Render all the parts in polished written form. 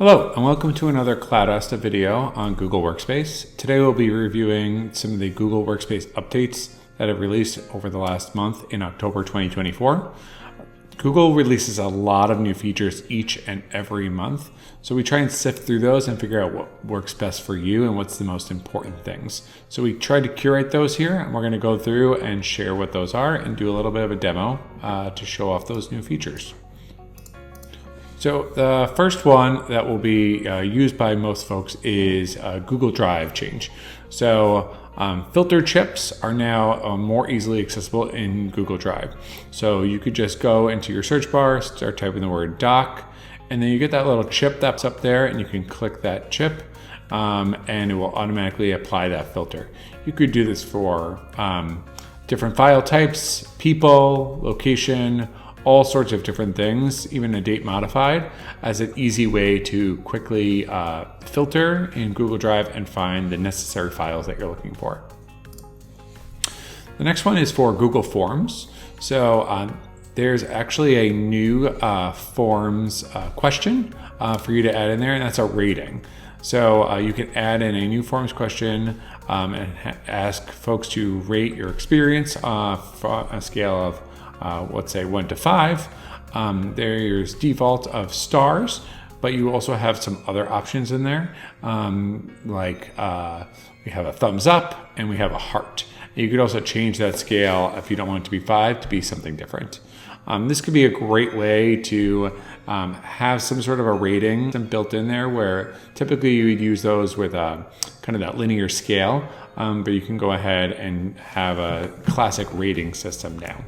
Hello and welcome to another CloudAsta video on Google Workspace. Today we'll be reviewing some of the Google Workspace updates that have released over the last month in October 2024. Google releases a lot of new features each and every month, so we try and sift through those and figure out what works best for you and what's the most important things. So we tried to curate those here, and we're going to go through and share what those are and do a little bit of a demo to show off those new features. So the first one that will be used by most folks is Google Drive change. So filter chips are now more easily accessible in Google Drive. So you could just go into your search bar, start typing the word doc, and then you get that little chip that's up there, and you can click that chip and it will automatically apply that filter. You could do this for different file types, people, location, all sorts of different things, even a date modified, as an easy way to quickly filter in Google Drive and find the necessary files that you're looking for. The next one is for Google Forms. So there's actually a new Forms question for you to add in there, and that's a rating. So you can add in a new Forms question and ask folks to rate your experience for a scale of let's say 1 to 5. There's default of stars, but you also have some other options in there. We have a thumbs up and we have a heart. You could also change that scale if you don't want it to be 5 to be something different. This could be a great way to have some sort of a rating built in there, where typically you would use those with kind of that linear scale, but you can go ahead and have a classic rating system now.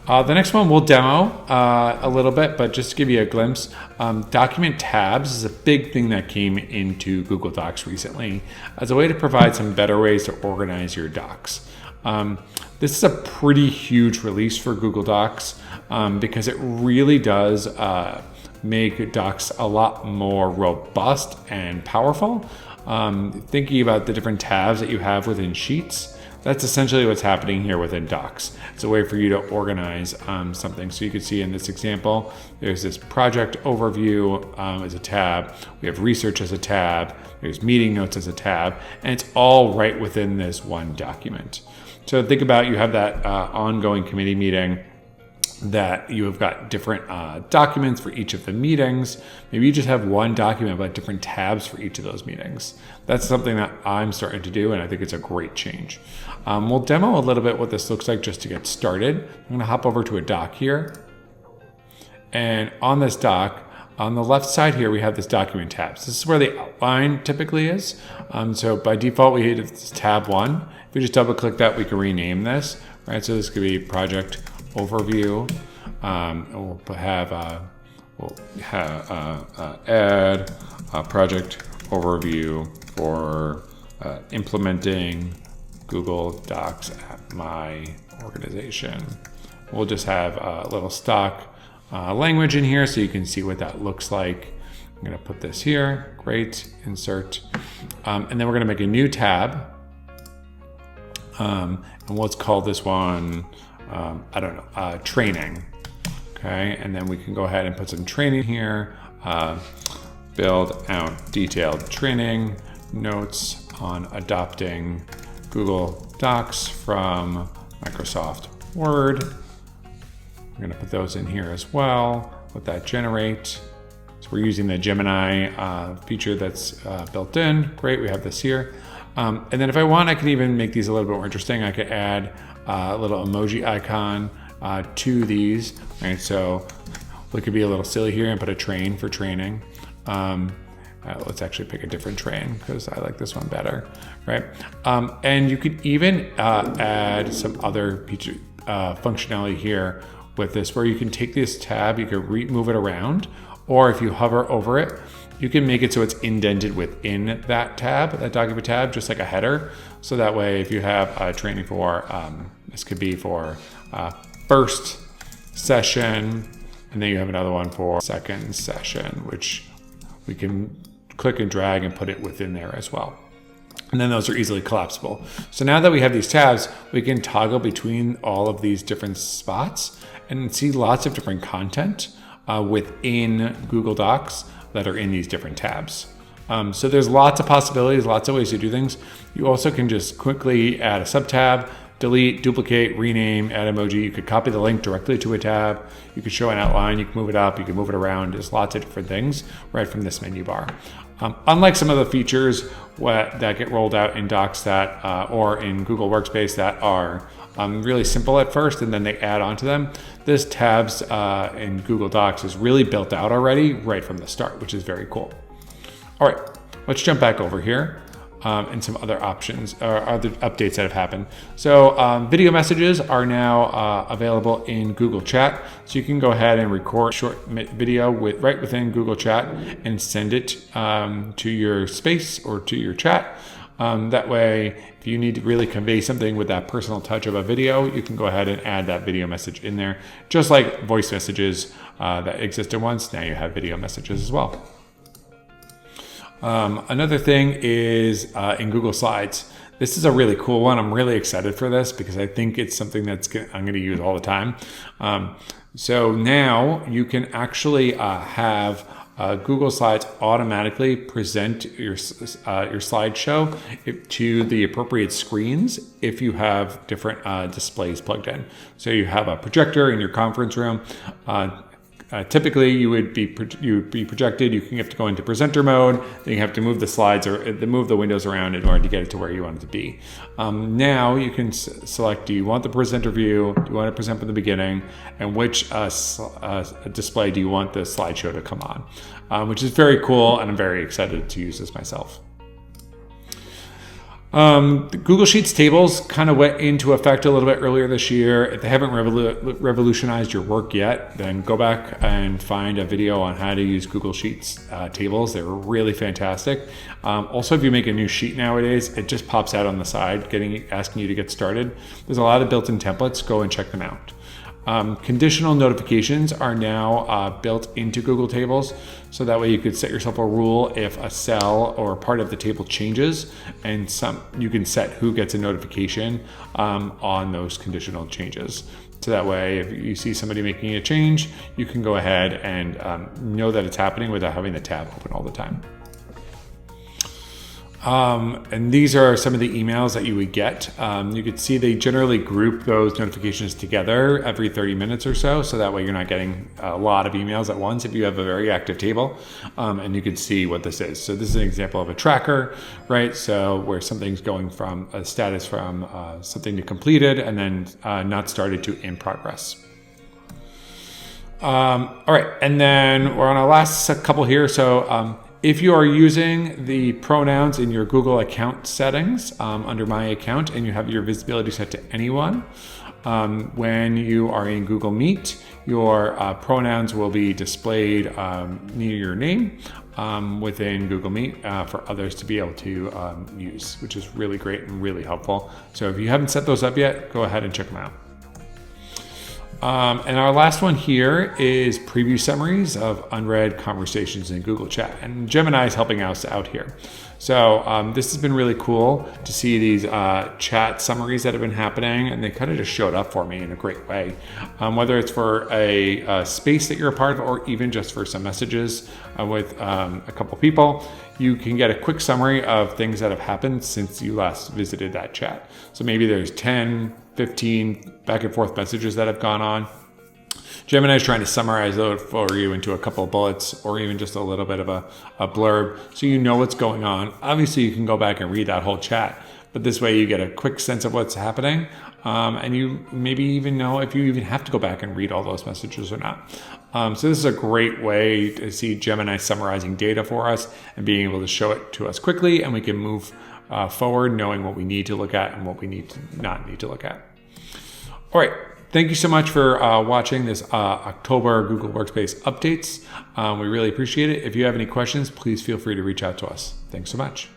The next one we'll demo a little bit, but just to give you a glimpse, document tabs is a big thing that came into Google Docs recently as a way to provide some better ways to organize your docs. This is a pretty huge release for Google Docs because it really does make docs a lot more robust and powerful. Thinking about the different tabs that you have within Sheets, that's essentially what's happening here within Docs. It's a way for you to organize something. So you can see in this example, there's this project overview as a tab. We have research as a tab. There's meeting notes as a tab. And it's all right within this one document. So think about, you have that ongoing committee meeting that you have got different documents for each of the meetings. Maybe you just have one document but different tabs for each of those meetings. That's something that I'm starting to do, and I think it's a great change. We'll demo a little bit what this looks like just to get started. I'm going to hop over to a doc here. And on this doc, on the left side here, we have this document tabs. This is where the outline typically is. So by default, we hit this tab 1. If we just double click that, we can rename this. Right? So this could be project overview. We'll add a project overview for implementing Google Docs at my organization. We'll just have a little stock language in here so you can see what that looks like. I'm going to put this here. Great. Insert. And then we're going to make a new tab. And let's call this one training. Okay, and then we can go ahead and put some training here. Build out detailed training notes on adopting Google Docs from Microsoft Word. I'm going to put those in here as well. Let that generate. So we're using the Gemini feature that's built in. Great, we have this here. And then if I want, I can even make these a little bit more interesting. I could add a little emoji icon to these. Right, so we could be a little silly here and put a train for training. Let's actually pick a different train because I like this one better, right? And you could even add some other feature, functionality here with this, where you can take this tab, you can move it around, or if you hover over it, you can make it so it's indented within that tab, that document tab, just like a header. So that way, if you have training for, this could be for first session, and then you have another one for second session, which we can click and drag and put it within there as well. And then those are easily collapsible. So now that we have these tabs, we can toggle between all of these different spots and see lots of different content within Google Docs that are in these different tabs. So there's lots of possibilities, lots of ways to do things. You also can just quickly add a sub-tab, delete, duplicate, rename, add emoji. You could copy the link directly to a tab. You could show an outline, you can move it up, you can move it around. There's lots of different things right from this menu bar. Unlike some of the features that get rolled out in Docs or in Google Workspace that are really simple at first and then they add on to them, this tabs in Google Docs is really built out already right from the start, which is very cool. All right, let's jump back over here and some other options or other updates that have happened. So video messages are now available in Google Chat. So you can go ahead and record a short video right within Google Chat and send it to your space or to your chat. That way, if you need to really convey something with that personal touch of a video, you can go ahead and add that video message in there. Just like voice messages that existed once, now you have video messages as well. Another thing is in Google Slides. This is a really cool one. I'm really excited for this because I think it's something I'm going to use all the time. So now you can actually have Google Slides automatically present your slideshow to the appropriate screens if you have different displays plugged in. So you have a projector in your conference room. Typically, you would be projected. You have to go into presenter mode. Then you have to move the slides or move the windows around in order to get it to where you want it to be. Now you can select: do you want the presenter view? Do you want to present from the beginning? And which display do you want the slideshow to come on? Which is very cool, and I'm very excited to use this myself. The Google Sheets tables kind of went into effect a little bit earlier this year. If they haven't revolutionized your work yet, then go back and find a video on how to use Google Sheets tables. They're really fantastic. Also, if you make a new sheet nowadays, it just pops out on the side, asking you to get started. There's a lot of built-in templates. Go and check them out. Conditional notifications are now built into Google Tables, so that way you could set yourself a rule if a cell or part of the table changes, and you can set who gets a notification on those conditional changes. So that way, if you see somebody making a change, you can go ahead and know that it's happening without having the tab open all the time. And these are some of the emails that you would get. You can see they generally group those notifications together every 30 minutes or so. So that way you're not getting a lot of emails at once if you have a very active table. And you can see what this is. So this is an example of a tracker, right? So where something's going from a status from something to completed and then not started to in progress. All right, and then we're on our last couple here. So if you are using the pronouns in your Google account settings under My Account and you have your visibility set to anyone, when you are in Google Meet, your pronouns will be displayed near your name within Google Meet for others to be able to use, which is really great and really helpful. So if you haven't set those up yet, go ahead and check them out. And our last one here is preview summaries of unread conversations in Google Chat. And Gemini is helping us out here. So this has been really cool to see these chat summaries that have been happening, and they kind of just showed up for me in a great way. Whether it's for a space that you're a part of or even just for some messages with a couple people, you can get a quick summary of things that have happened since you last visited that chat. So maybe there's 10, 15 back and forth messages that have gone on. Gemini is trying to summarize those for you into a couple of bullets or even just a little bit of a blurb so you know what's going on. Obviously, you can go back and read that whole chat, but this way you get a quick sense of what's happening, and you maybe even know if you even have to go back and read all those messages or not. So this is a great way to see Gemini summarizing data for us and being able to show it to us quickly, and we can move forward knowing what we need to look at and what we need to not need to look at. All right. Thank you so much for watching this October Google Workspace updates. We really appreciate it. If you have any questions, please feel free to reach out to us. Thanks so much.